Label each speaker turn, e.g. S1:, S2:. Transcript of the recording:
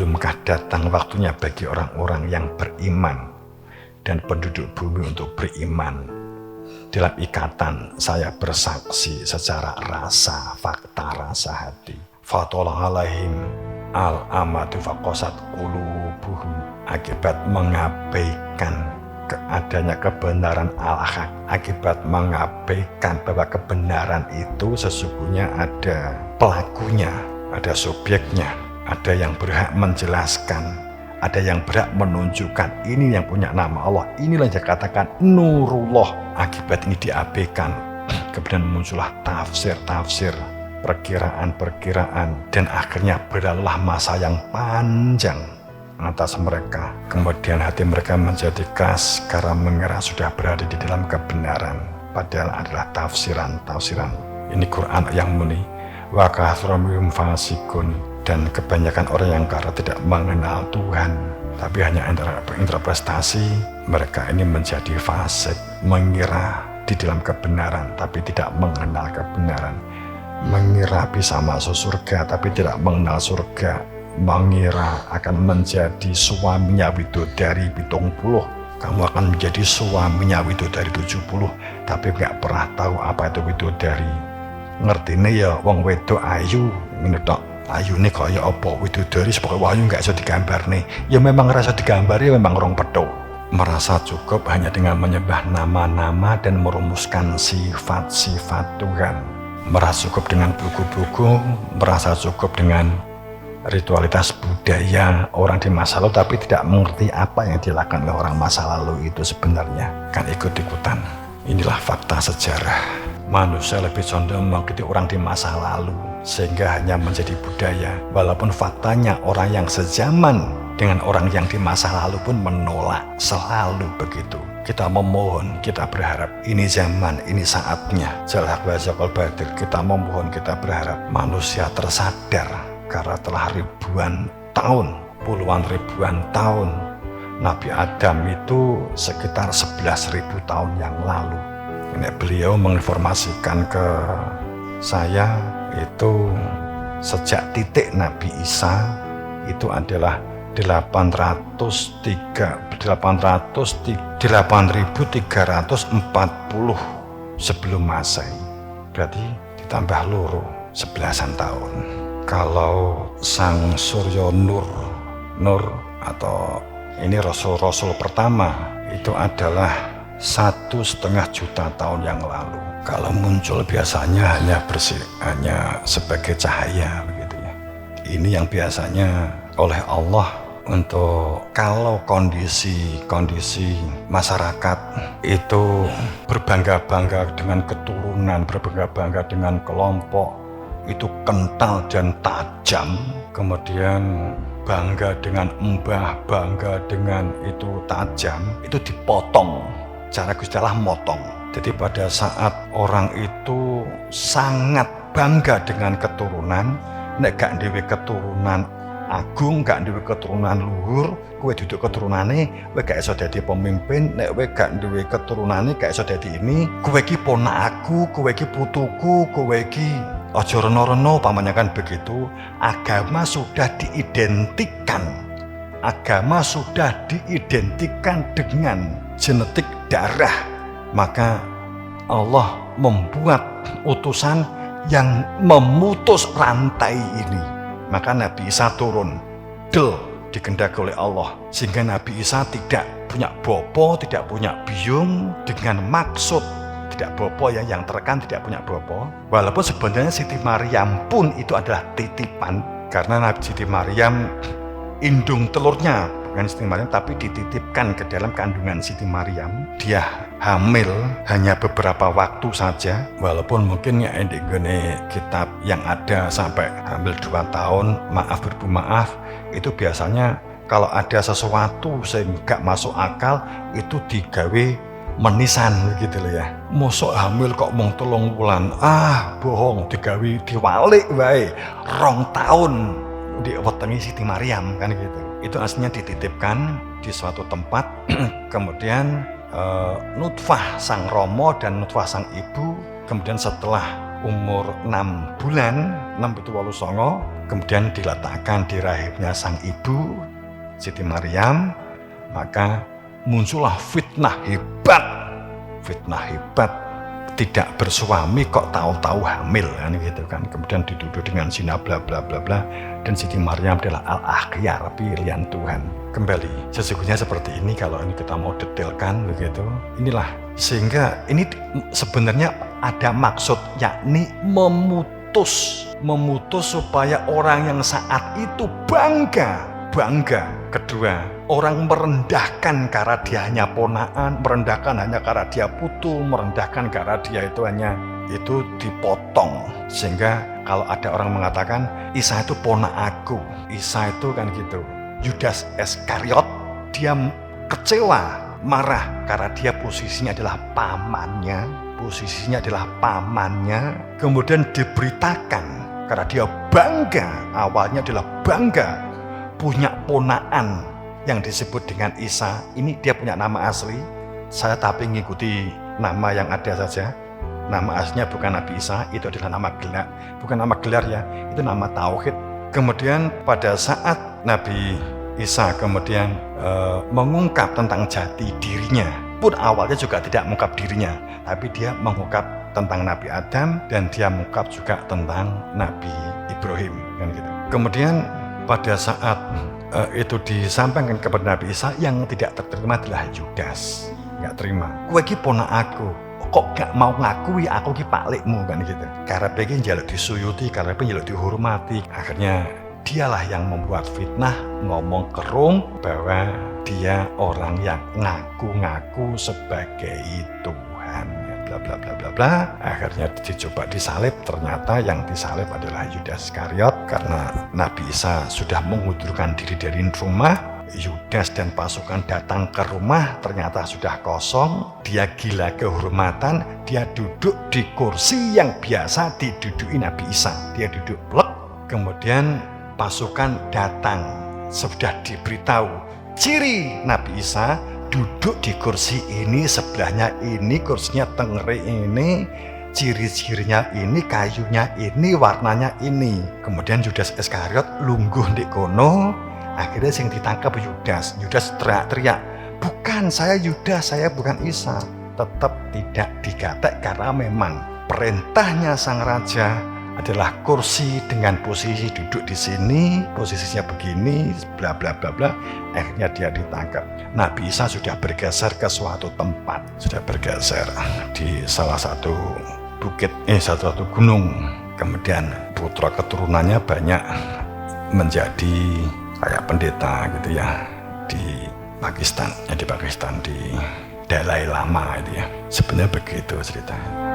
S1: Belumkah datang waktunya bagi orang-orang yang beriman dan penduduk bumi untuk beriman? Dalam ikatan saya bersaksi secara rasa, fakta, rasa hati. Fatolah alaihim al-amatu faqasat qulubuhum, akibat mengabaikan adanya kebenaran al-haq, akibat mengabaikan bahwa kebenaran itu sesungguhnya ada pelakunya, ada subjeknya, ada yang berhak menjelaskan, ada yang berhak menunjukkan ini yang punya nama Allah. Inilah yang dikatakan nurullah. Akibat ini diabaikan, kemudian muncullah tafsir-tafsir, perkiraan-perkiraan, dan akhirnya berlalulah masa yang panjang atas mereka. Kemudian hati mereka menjadi keras karena mengira sudah berada di dalam kebenaran, padahal adalah tafsiran-tafsiran. Ini Quran yang murni. Wa kathrum fasikun, dan kebanyakan orang yang karena tidak mengenal Tuhan, tapi hanya berinterpretasi, mereka ini menjadi fasik, mengira di dalam kebenaran tapi tidak mengenal kebenaran, mengira bisa masuk surga tapi tidak mengenal surga, mengira akan menjadi suaminya widodari 70, kamu akan menjadi suaminya widodari 70, tapi nggak pernah tahu apa itu widodari. Ngertine ya wong wedok ayu ngono tok. Ayune kaya apa widodari sebagai wahyu nggak bisa digambar nih. Ya memang rasa digambar ya memang rong petuk. Merasa cukup hanya dengan menyembah nama-nama dan merumuskan sifat-sifat Tuhan. Merasa cukup dengan buku-buku, merasa cukup dengan ritualitas budaya orang di masa lalu, tapi tidak mengerti apa yang dilakukan oleh orang masa lalu itu sebenarnya. Kan ikut-ikutan. Inilah fakta sejarah. Manusia lebih condong mengikuti orang di masa lalu sehingga hanya menjadi budaya, walaupun faktanya orang yang sezaman dengan orang yang di masa lalu pun menolak, selalu begitu. Kita memohon, kita berharap ini zaman, ini saatnya. Jalhaq wa Zakal Badir, kita memohon, kita berharap manusia tersadar karena telah ribuan tahun, puluhan ribuan tahun. Nabi Adam itu sekitar 11.000 tahun yang lalu. Ini beliau menginformasikan ke saya itu sejak titik Nabi Isa itu adalah 8.340 sebelum Masehi. Berarti ditambah loro 11-an tahun. Kalau Sang Surya Nur atau ini Rasul-Rasul pertama itu adalah 1,5 juta tahun yang lalu. Kalau muncul biasanya hanya sebagai cahaya begitu ya. Ini yang biasanya oleh Allah untuk kalau kondisi masyarakat itu berbangga-bangga dengan keturunan, berbangga-bangga dengan kelompok itu kental dan tajam, kemudian bangga dengan embah, bangga dengan itu tajam, itu dipotong. Cara Gusti Allah motong. Jadi pada saat orang itu sangat bangga dengan keturunan, nek gak duwe keturunan agung, gak duwe keturunan luhur, kowe duduk keturunane, kowe gak iso dadi pemimpin, nek kowe gak duwe keturunane gak iso dadi ini, kowe iki ponakku, kowe iki putuku, kowe iki aja reno-reno, pamannya kan begitu. Agama sudah diidentikan. Agama sudah diidentikan dengan genetik darah, maka Allah membuat utusan yang memutus rantai ini. Maka Nabi Isa turun dikehendaki oleh Allah, sehingga Nabi Isa tidak punya bopo, tidak punya biung, dengan maksud tidak bopo ya, yang terekan tidak punya bopo. Walaupun sebenarnya Siti Maryam pun itu adalah titipan, karena Nabi Siti Maryam indung telurnya bukan Siti Maryam, tapi dititipkan ke dalam kandungan Siti Maryam. Dia hamil hanya beberapa waktu saja, walaupun mungkin ya di kitab yang ada sampai hamil 2 tahun, berbu maaf, itu biasanya kalau ada sesuatu sehingga masuk akal itu digawe menisan gitu loh ya. Mosok hamil kok mung 3 wulan, bohong, digawe diwalik wae 2 tahun diwetengi Siti Maryam kan gitu. Itu aslinya dititipkan di suatu tempat, kemudian nutfah sang romo dan nutfah sang ibu, kemudian setelah umur 6 bulan, 6 kemudian diletakkan di rahimnya sang ibu Siti Maryam, maka muncullah fitnah hebat, tidak bersuami kok tahu-tahu hamil kan gitu kan. Kemudian dituduh dengan zina bla bla bla bla, dan Siti Maryam adalah al-akhyar, pilihan Tuhan. Kembali, sesungguhnya seperti ini kalau ini kita mau detailkan begitu. Inilah sehingga ini sebenarnya ada maksud, yakni memutus supaya orang yang saat itu bangga. Kedua, orang merendahkan karena dia hanya ponaan, merendahkan hanya karena dia putu, merendahkan karena dia itu dipotong. Sehingga kalau ada orang mengatakan Isa itu ponak aku, Isa itu kan gitu. Yudas Iskariot dia kecewa, marah karena dia posisinya adalah pamannya, kemudian diberitakan karena dia bangga, awalnya adalah bangga punya ponaan yang disebut dengan Isa. Ini dia punya nama asli, saya tapi ngikuti nama yang ada saja. Nama aslinya bukan Nabi Isa, itu adalah nama gelar, bukan nama gelar ya, itu nama tauhid. Kemudian pada saat Nabi Isa kemudian mengungkap tentang jati dirinya, pun awalnya juga tidak mengungkap dirinya, tapi dia mengungkap tentang Nabi Adam dan dia mengungkap juga tentang Nabi Ibrahim kan gitu. Kemudian pada saat itu disampaikan kepada Nabi Isa, yang tidak terima adalah Yudas. Nggak terima. Kowe iki ponak aku, kok gak mau ngakui aku ki paklikmu kan gitu. Karena pengen jaluk disuyuti, karena pengen jaluk dihormati. Akhirnya dialah yang membuat fitnah, ngomong kerung bahwa dia orang yang ngaku-ngaku sebagai Tuhan. Bla bla bla bla bla. Akhirnya dicoba disalib, ternyata yang disalib adalah Yudas Iskariot karena Nabi Isa sudah mengundurkan diri dari rumah. Yudas dan pasukan datang ke rumah, ternyata sudah kosong. Dia gila kehormatan, dia duduk di kursi yang biasa diduduki Nabi Isa. Dia duduk plek, kemudian pasukan datang, sudah diberitahu ciri Nabi Isa duduk di kursi ini, sebelahnya ini, kursinya tengeri ini, ciri-cirinya ini, kayunya ini, warnanya ini. Kemudian Yudas Iskariot lungguh di kono. Akhirnya yang ditangkap Yudas teriak-teriak, bukan saya Yudas, saya bukan Isa. Tetap tidak digatek karena memang perintahnya sang raja adalah kursi dengan posisi duduk di sini, posisinya begini, bla bla bla bla. Akhirnya dia ditangkap. Nabi Isa sudah bergeser ke suatu tempat, sudah bergeser di salah satu bukit, satu gunung. Kemudian putra keturunannya banyak menjadi kayak pendeta gitu ya di Pakistan, di Dalai Lama itu ya. Sebenarnya begitu ceritanya.